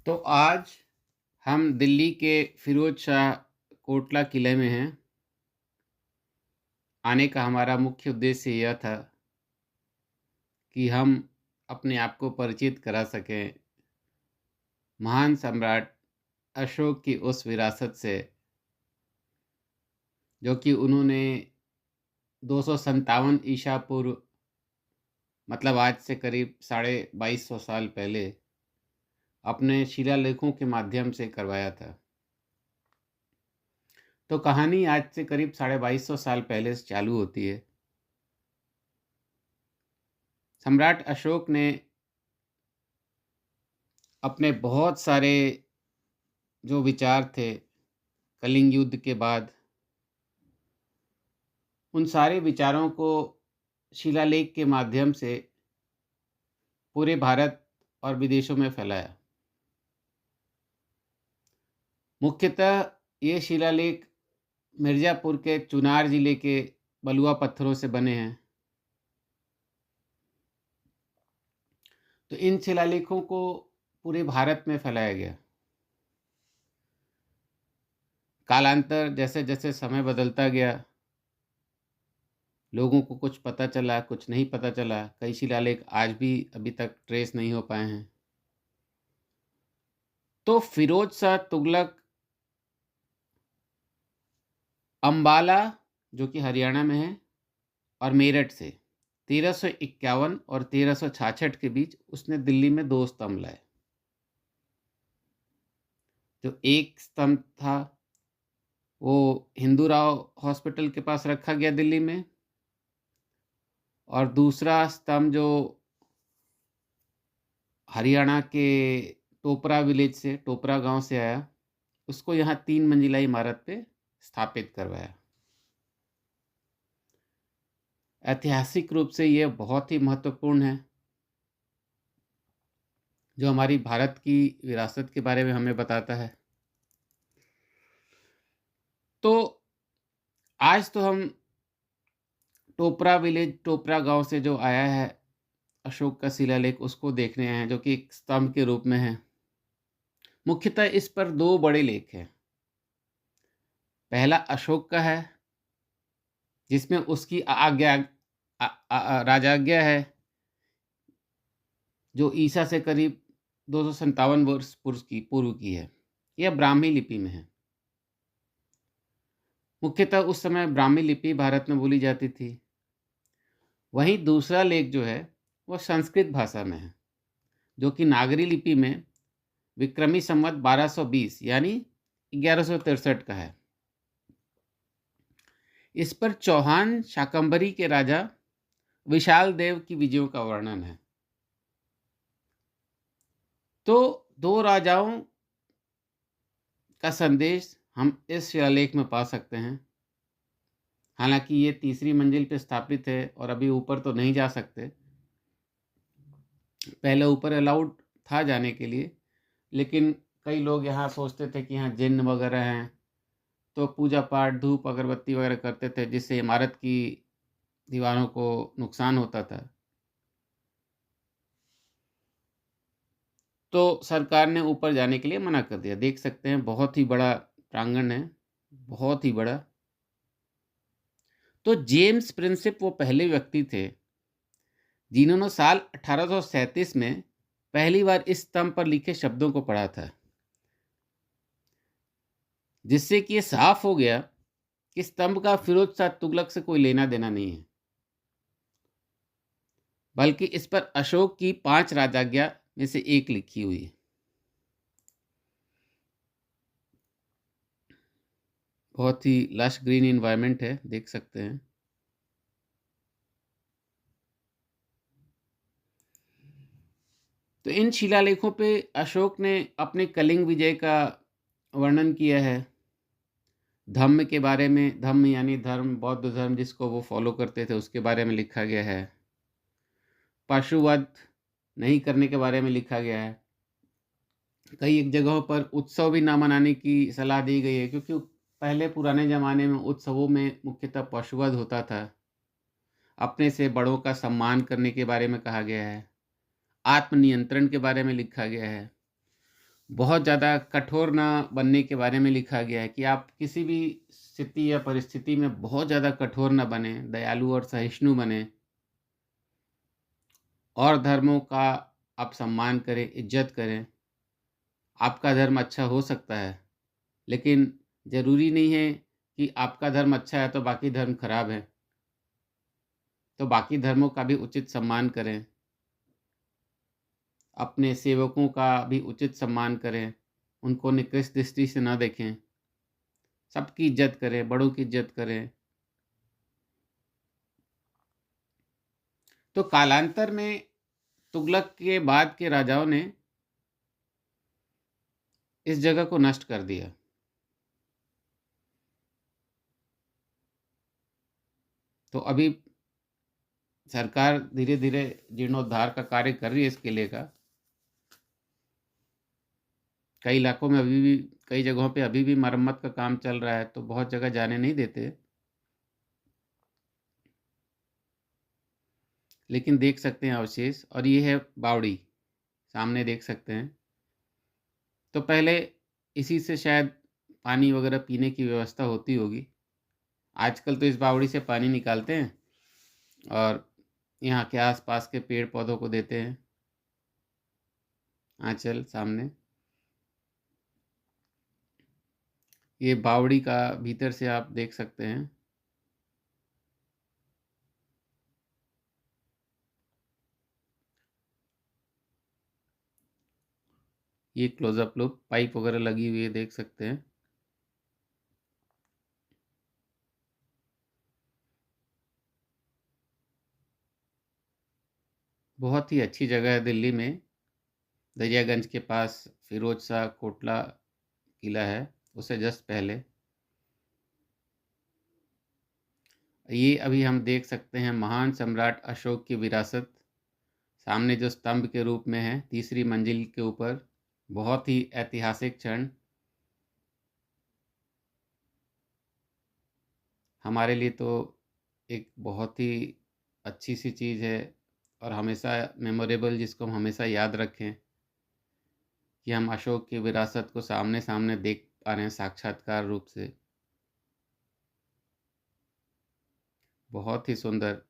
तो आज हम दिल्ली के फिरोज शाह कोटला किले में हैं। आने का हमारा मुख्य उद्देश्य यह था कि हम अपने आप को परिचित करा सकें महान सम्राट अशोक की उस विरासत से जो कि उन्होंने 257 ईसा पूर्व मतलब आज से करीब 2250 साल पहले अपने शिलालेखों के माध्यम से करवाया था। तो कहानी आज से करीब 2250 साल पहले से चालू होती है। सम्राट अशोक ने अपने बहुत सारे जो विचार थे कलिंग युद्ध के बाद, उन सारे विचारों को शिलालेख के माध्यम से पूरे भारत और विदेशों में फैलाया। मुख्यतः ये शिलालेख मिर्ज़ापुर के चुनार ज़िले के बलुआ पत्थरों से बने हैं। तो इन शिलालेखों को पूरे भारत में फैलाया गया। कालांतर जैसे जैसे समय बदलता गया, लोगों को कुछ पता चला, कुछ नहीं पता चला। कई शिलालेख आज भी अभी तक ट्रेस नहीं हो पाए हैं। तो फिरोज शाह तुगलक अंबाला, जो कि हरियाणा में है, और मेरठ से 1351 और 1366 के बीच उसने दिल्ली में 2 स्तंभ लाए। जो एक स्तंभ था वो हिंदू राव हॉस्पिटल के पास रखा गया दिल्ली में, और दूसरा स्तंभ जो हरियाणा के टोपरा गांव से आया, उसको यहाँ 3 मंजिला इमारत पे स्थापित करवाया। ऐतिहासिक रूप से यह बहुत ही महत्वपूर्ण है, जो हमारी भारत की विरासत के बारे में हमें बताता है। तो आज तो हम टोपरा गांव से जो आया है अशोक का शिलालेख, उसको देखने आए हैं, जो कि एक स्तंभ के रूप में है। मुख्यतः इस पर 2 बड़े लेख हैं। पहला अशोक का है, जिसमें उसकी राजाज्ञा है, जो ईसा से करीब 257 वर्ष पूर्व की है। यह ब्राह्मी लिपि में है। मुख्यतः उस समय ब्राह्मी लिपि भारत में बोली जाती थी। वहीं दूसरा लेख जो है वह संस्कृत भाषा में है, जो कि नागरी लिपि में विक्रमी संवत 1220 यानी 1163 का है। इस पर चौहान शाकंभरी के राजा विशाल देव की विजयों का वर्णन है। तो 2 राजाओं का संदेश हम इस शिलालेख में पा सकते हैं। हालांकि ये 3री मंजिल पे स्थापित है और अभी ऊपर तो नहीं जा सकते। पहले ऊपर अलाउड था जाने के लिए, लेकिन कई लोग यहाँ सोचते थे कि यहाँ जिन्न वगैरह हैं, तो पूजा पाठ, धूप अगरबत्ती वगैरह करते थे, जिससे इमारत की दीवारों को नुकसान होता था। तो सरकार ने ऊपर जाने के लिए मना कर दिया। देख सकते हैं बहुत ही बड़ा प्रांगण है, बहुत ही बड़ा। तो जेम्स प्रिंसिप वो पहले व्यक्ति थे जिन्होंने साल 1837 में पहली बार इस स्तंभ पर लिखे शब्दों को पढ़ा था, जिससे कि ये साफ हो गया कि स्तंभ का फिरोज शाह तुगलक से कोई लेना देना नहीं है, बल्कि इस पर अशोक की 5 राजाज्ञा में से एक लिखी हुई है। बहुत ही लश ग्रीन एनवायरनमेंट है, देख सकते हैं। तो इन शिलालेखों पे अशोक ने अपने कलिंग विजय का वर्णन किया है। धम्म के बारे में, धम्म यानी धर्म, बौद्ध धर्म जिसको वो फॉलो करते थे, उसके बारे में लिखा गया है। पशुवध नहीं करने के बारे में लिखा गया है। कई एक जगहों पर उत्सव भी ना मनाने की सलाह दी गई है, क्योंकि पहले पुराने ज़माने में उत्सवों में मुख्यतः पशुवध होता था। अपने से बड़ों का सम्मान करने के बारे में कहा गया है। आत्मनियंत्रण के बारे में लिखा गया है। बहुत ज़्यादा कठोर ना बनने के बारे में लिखा गया है कि आप किसी भी स्थिति या परिस्थिति में बहुत ज़्यादा कठोर ना बनें, दयालु और सहिष्णु बनें और धर्मों का आप सम्मान करें, इज़्ज़त करें। आपका धर्म अच्छा हो सकता है, लेकिन ज़रूरी नहीं है कि आपका धर्म अच्छा है तो बाकी धर्म खराब है। तो बाकी धर्मों का भी उचित सम्मान करें, अपने सेवकों का भी उचित सम्मान करें, उनको निकृष्ट दृष्टि से ना देखें, सबकी इज़्ज़त करें, बड़ों की इज़्ज़त करें। तो कालांतर में तुगलक के बाद के राजाओं ने इस जगह को नष्ट कर दिया। तो अभी सरकार धीरे-धीरे जीर्णोद्धार का कार्य कर रही है इस किले का। कई इलाकों में अभी भी कई जगहों पे अभी भी मरम्मत का काम चल रहा है, तो बहुत जगह जाने नहीं देते। लेकिन देख सकते हैं अवशेष, और ये है बावड़ी, सामने देख सकते हैं। तो पहले इसी से शायद पानी वगैरह पीने की व्यवस्था होती होगी। आजकल तो इस बावड़ी से पानी निकालते हैं और यहाँ के आसपास के पेड़ पौधों को देते हैं। आंचल सामने, ये बावड़ी का भीतर से आप देख सकते हैं। ये क्लोजअप लुक, पाइप वगैरह लगी हुई है, देख सकते हैं। बहुत ही अच्छी जगह है दिल्ली में। दरियागंज के पास फिरोज शाह कोटला किला है, उससे जस्ट पहले। ये अभी हम देख सकते हैं महान सम्राट अशोक की विरासत, सामने जो स्तंभ के रूप में है, तीसरी मंजिल के ऊपर। बहुत ही ऐतिहासिक क्षण, हमारे लिए तो एक बहुत ही अच्छी सी चीज़ है, और हमेशा मेमोरेबल, जिसको हम हमेशा याद रखें कि हम अशोक की विरासत को सामने सामने देख पा रहे हैं साक्षात्कार रूप से। बहुत ही सुंदर।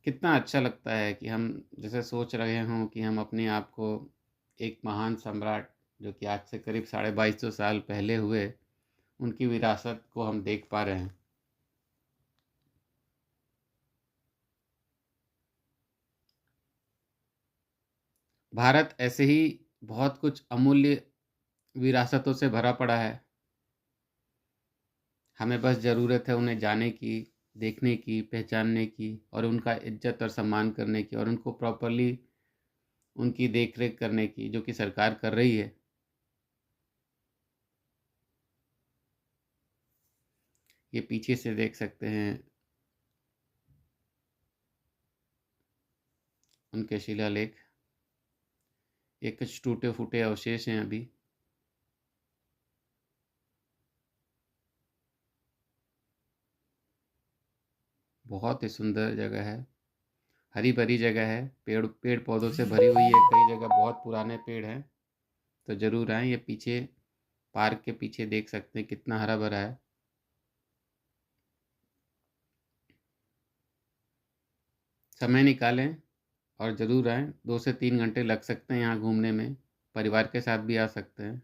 कितना अच्छा लगता है कि हम जैसे सोच रहे हों कि हम अपने आप को एक महान सम्राट, जो कि आज से करीब 2250 साल पहले हुए, उनकी विरासत को हम देख पा रहे हैं। भारत ऐसे ही बहुत कुछ अमूल्य विरासतों से भरा पड़ा है। हमें बस ज़रूरत है उन्हें जाने की, देखने की, पहचानने की, और उनका इज्जत और सम्मान करने की, और उनको प्रॉपरली उनकी देख रेख करने की, जो कि सरकार कर रही है। ये पीछे से देख सकते हैं उनके शिलालेख। ये कुछ टूटे फूटे अवशेष हैं अभी। बहुत ही सुंदर जगह है, हरी भरी जगह है, पेड़ पेड़ पौधों से भरी हुई है। कई जगह बहुत पुराने पेड़ हैं, तो ज़रूर आएँ। ये पीछे पार्क के पीछे देख सकते हैं कितना हरा भरा है। समय निकालें और ज़रूर आएँ। 2 से 3 घंटे लग सकते हैं यहाँ घूमने में, परिवार के साथ भी आ सकते हैं।